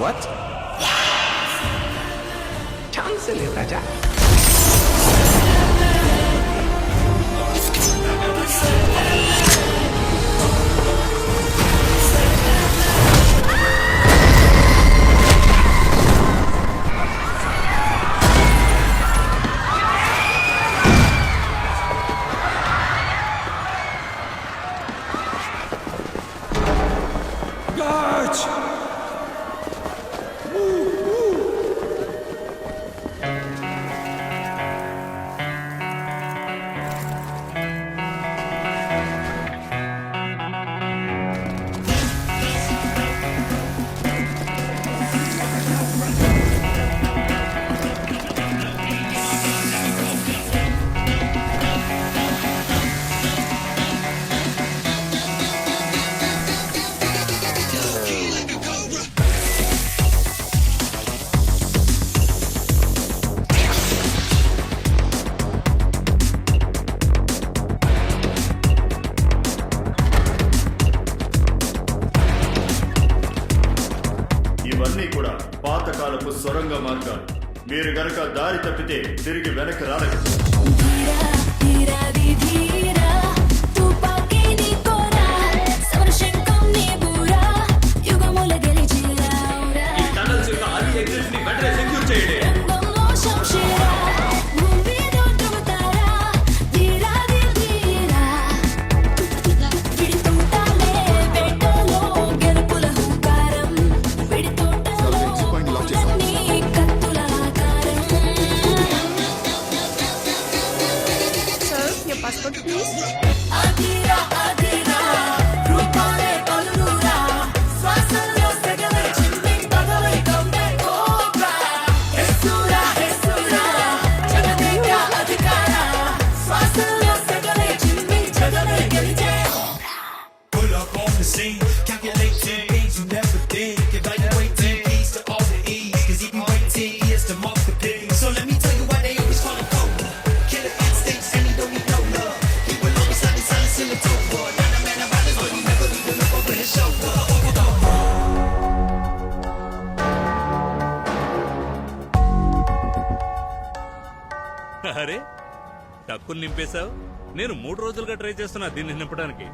What? Chance లేదు రాజా. ఇవన్నీ కూడా పాతకాలపు సొరంగ మార్గాలు. మీరు గనక దారి తప్పితే తిరిగి వెనక్కి రాలేదు. Passport, please. Pull up on the scene, calculate 2 things you never think. Evaluate 10 keys to all the E's, cause if you wait 10 years to mark the pig. So let me tell you why they always call him Cobra. Killer instincts and he don't need no love. He will always have his silence in the toga. Not a man of violence, but he never leave a look over his shoulder. అరే టక్కులు నింపేశావు. నేను 3 రోజులుగా try చేస్తున్నా దీన్ని నింపడానికి.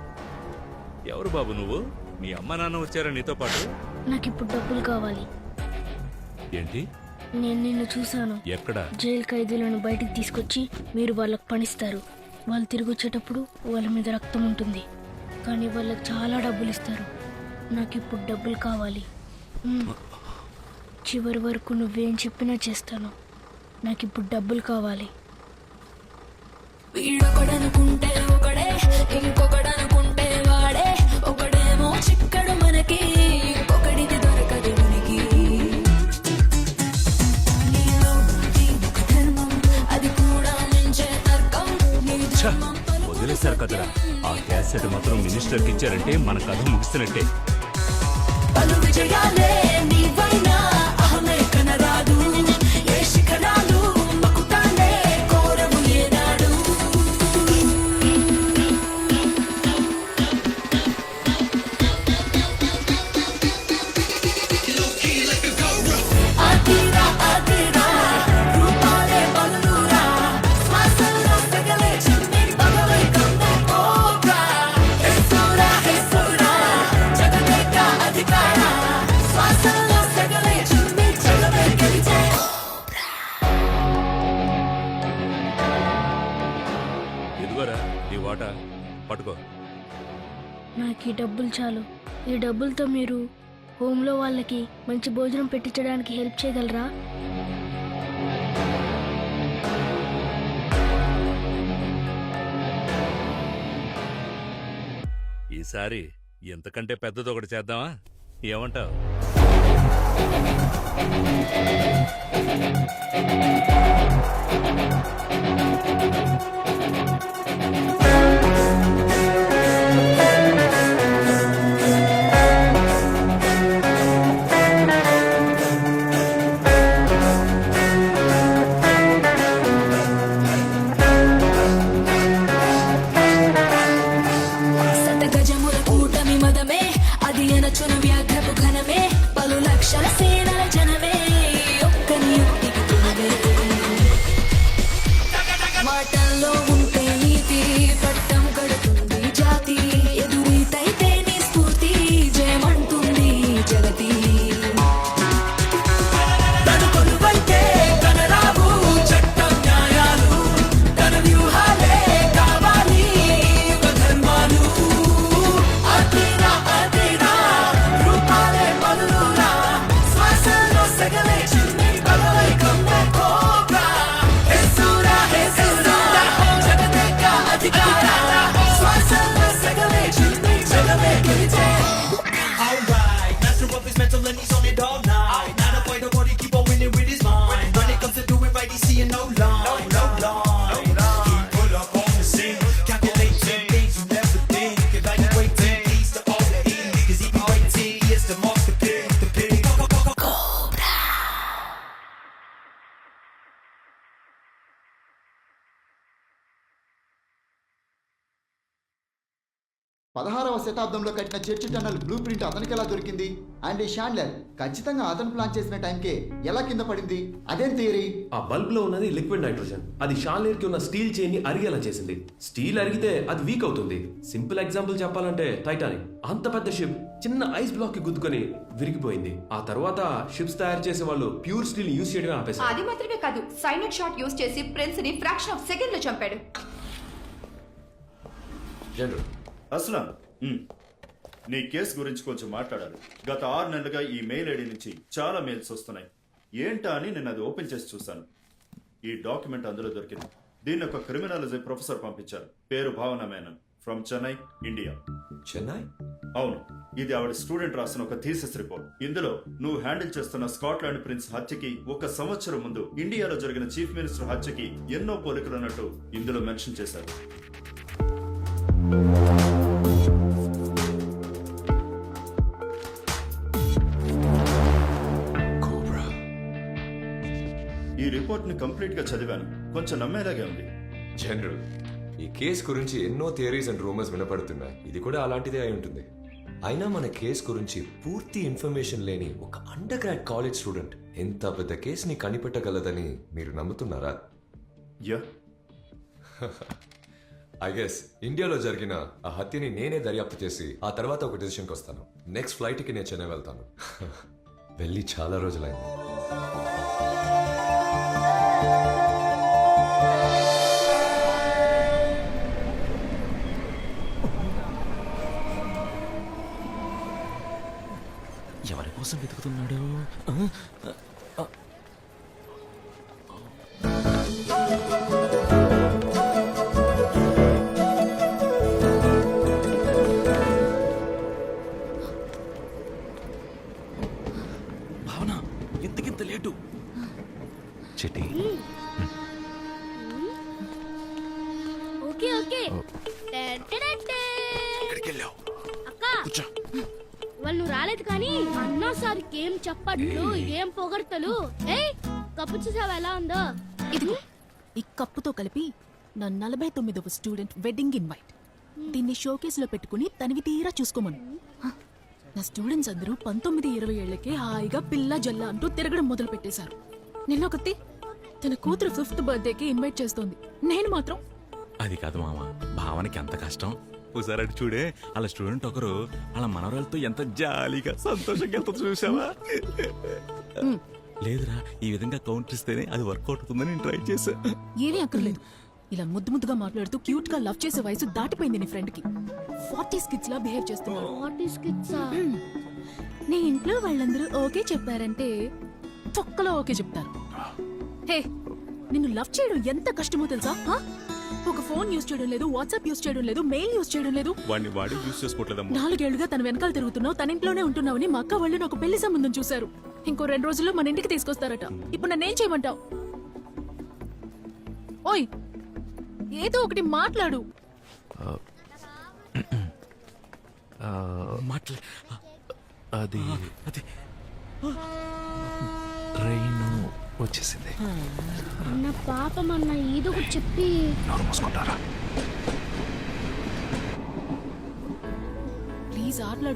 ఎవరు బాబు నువ్వు? మీ అమ్మ నాన్న వచ్చారా నీతో పాటు? నాకిప్పుడు డబ్బులు కావాలి. ఏంటి? నేను నిన్ను చూశాను. ఎక్కడ? జైలు ఖైదీలను బయటికి తీసుకొచ్చి మీరు వాళ్ళకు పనిస్తారు. వాళ్ళు తిరిగి వచ్చేటప్పుడు వాళ్ళ మీద రక్తం ఉంటుంది, కానీ వాళ్ళకి చాలా డబ్బులు ఇస్తారు. నాకిప్పుడు డబ్బులు కావాలి. చివరి వరకు నువ్వేం చెప్పినా చేస్తాను. నాకిప్పుడు డబ్బులు కావాలి. వీడొకడనుకుంటే ఒకడే, ఇంకొకడనుకుంటే వాడే. ఒకడేమో చిక్కడు మనకి, ఇంకొకడిది దొరకదు మనకి. నీలో ఒక ధర్మం, అది కూడా మించే తర్కం. నీ ధర్మం వదిలేశారు కదరా. ఆ క్యాసెట్ మాత్రం మినిస్టర్కి ఇచ్చారంటే మన కథ ముగిస్తున్నట్టే. పలు విజయాలే నీవైనా అహమే కనరాదు. ఏ శిఖరాలు మకుతానే కోరవు ఏనాడు. ఆతిరా ఆతిరా రూపాలే బలురా. శ్వాసల్లో సగలే చిమ్మి పగలై కందే కోబ్రా. హెస్సురా హెస్సురా జగదేక అధికార. శ్వాసల్లో సగలే చిమ్మి జగమే గెలిచే. ఇదిగోరా నీ వాటా పట్టుకో. నాకు ఈ డబ్బులు చాలు. ఈ డబ్బులతో మీరు హోమ్లో వాళ్ళకి మంచి భోజనం పెట్టించడానికి హెల్ప్ చేయగలరా? ఈసారి ఎంతకంటే పెద్దది ఒకటి చేద్దామా? ఏమంటావు? శతగజముల కూటమి మదమే, అది ఎనచున వ్యాఘ్రపు ఘనమే. పలు లక్షల it all night. Not a boy, the body keep on winning with his mind. When it comes to doing right, he's seeing no line, no line. He pull up on the scene, calculating things you never think. Evaluating keys to all the E, 'cause he be waiting, he is the monster pig, the pig. 16వ శతాబ్దంలో కట్టిన church tunnel blue print అతనికి ఎలా దొరికింది? And ఈ షాండ్లర్ ఖచ్చితంగా అతను plan చేసిన టైంకే ఎలా కింద పడింది? అదేం థియరీ? ఆ బల్బ్ లో ఉన్నది లిక్విడ్ నైట్రోజన్. అది షాన్లేర్ కి ఉన్న స్టీల్ చైన్ ని అరిగేలా చేసింది. స్టీల్ అరిగితే అది వీక్ అవుతుంది. సింపుల్ ఎగ్జాంపుల్ చెప్పాలంటే టైటానిక్. అంత పెద్ద షిప్ చిన్న ఐస్ బ్లాక్ కి గుద్దుకొని విరిగిపోయింది. ఆ తర్వాత షిప్స్ తయారు చేసే వాళ్ళు ప్యూర్ స్టీల్ యూజ్ చేయడమే ఆపేశారు. అది మాత్రమే కాదు, సైనైడ్ షాట్ యూజ్ చేసి ప్రిన్స్ ని ఫ్రాక్షన్ ఆఫ్ సెకండ్ లో చంపాడు. జనరల్ అస్లాం, నీ కేసు గురించి కొంచెం మాట్లాడాలి. గత 6 నెలలుగా ఈ మెయిల్ ఐడి నుంచి చాలా మెయిల్స్ వస్తున్నాయి. ఏంటా అని నేను అది ఓపెన్ చేసి చూశాను. ఈ డాక్యుమెంట్ అందులో దొరికింది. దీన్ని ఒక క్రిమినాలజీ ప్రొఫెసర్ పంపించారు. పేరు భావన మేనన్, ఫ్రమ్ చెన్నై, ఇండియా. చెన్నై? అవును, ఇది ఆవిడ స్టూడెంట్ రాసిన ఒక థీసిస్ రిపోర్ట్. ఇందులో నువ్వు హ్యాండిల్ చేస్తున్న స్కాట్లాండ్ ప్రిన్స్ హత్యకి 1 సంవత్సరం ముందు ఇండియాలో జరిగిన చీఫ్ మినిస్టర్ హత్యకి ఎన్నో పోలికలున్నట్టు ఇందులో మెన్షన్ చేశారు. ఈ రిపోర్ట్ ని కంప్లీట్ గా చదివాను. కొంచెం నమ్మేలాగే ఉంది. జనరల్, ఈ కేసు గురించి ఎన్నో థియరీస్ అండ్ రూమర్స్ వినపడుతున్నాయి. ఇది కూడా అలాంటిదే అయి ఉంటుంది. అయినా మన కేసు గురించి పూర్తి ఇన్ఫర్మేషన్ లేని ఒక అండర్ గ్రాడ్ కాలేజ్ స్టూడెంట్ ఎంత పెద్ద కేసుని కనిపెట్టగలదని మీరు నమ్ముతున్నారా? యా, ఐ గెస్ ఇండియాలో జరిగిన ఆ హత్యని నేనే దర్యాప్తు చేసి ఆ తర్వాత ఒక డెసిషన్కి వస్తాను. నెక్స్ట్ ఫ్లైట్కి నేను చెన్నై వెళ్తాను. వెళ్ళి చాలా రోజులైంది. ఎవరి కోసం వెతుకుతున్నాడు? భావన, ఇంతకింత లేటు. Chetty, okay okay. ఎక్కడికి వెళ్ళావు? అక్క, కూర్చో. వాళ్ళు రాలేదు కానీ అన్నా సార్కి ఏం చప్పట్లు, ఏం పొగడతలు. ఏయ్, కప్పు చూసావా ఎలా ఉందో? ఇదిగో ఈ కప్పుతో కలిపి నా 49వ స్టూడెంట్ వెడ్డింగ్ ఇన్వైట్. దీన్ని షోకేస్ లో పెట్టుకుని తనివి తీరా చూసుకోమను. హ, నా స్టూడెంట్స్ అందరూ 19-20 ఏళ్లకే హాయిగా పిల్ల జల్ల అంటూ తిరగడం మొదలు పెట్టేశారు. నిన్నొకతి తన కూతురు 5th బర్త్డేకి ఇన్వైట్ చేస్తోంది. నేను మాత్రం అది కాదు మామ, భావనకి ఎంత కష్టం. ఒకసారి అటు చూడే, అలా స్టూడెంట్ ఒకరు అలా మనవరాలతో ఎంత జాలీగా సంతోషంగా ఎంత చూసావా? లేదురా, ఈ విధంగా కౌంటర్ ఇస్తేనే అది వర్కౌట్ అవుతుందని నేను ట్రై చేశా. ఏమీ అక్కర్లేదు. ఇలా ముద్దు ముద్దుగా మాట్లాడుతూ క్యూట్ గా లవ్ చేసే వయసు దాటిపోయింది నీ ఫ్రెండ్ కి. 40s కిడ్స్ లా బిహేవ్ చేస్తున్నాడు. నీ ఇంట్లో వాళ్ళందరూ ఓకే చెప్పారంటే తొక్కలో ఓకే చెప్తారు. హే, నిన్ను లవ్ చేయడం ఎంత కష్టమో తెలుసా? హ? ఒక ఫోన్ యూజ్ చేయడం లేదు, వాట్సాప్ యూజ్ చేయడం లేదు, మెయిల్ యూజ్ చేయడం లేదు. వాడిని వాడి యూజ్ చేసుకోవట్లేదమ్మా. 4 ఏళ్లుగా తన వెనకాల తిరుగుతున్నావు, తన ఇంట్లోనే ఉంటున్నావని మా అక్క వాళ్ళు నాకు పెళ్లి సంబంధం చూశారు. ఇంకో 2 రోజుల్లో మన ఇంటికి తీసుకొస్తారట. ఇప్పుడు నన్నేం చేయమంటావు? ఓయ్, ఏదో ఒకటి మాట్లాడు. అది ట్రైన్ వచ్చేసింది. అన్న పాపం అన్న ఏదో ఒకటి చెప్పి మూసుకుంటారా? ప్లీజ్ ఆటలాడు.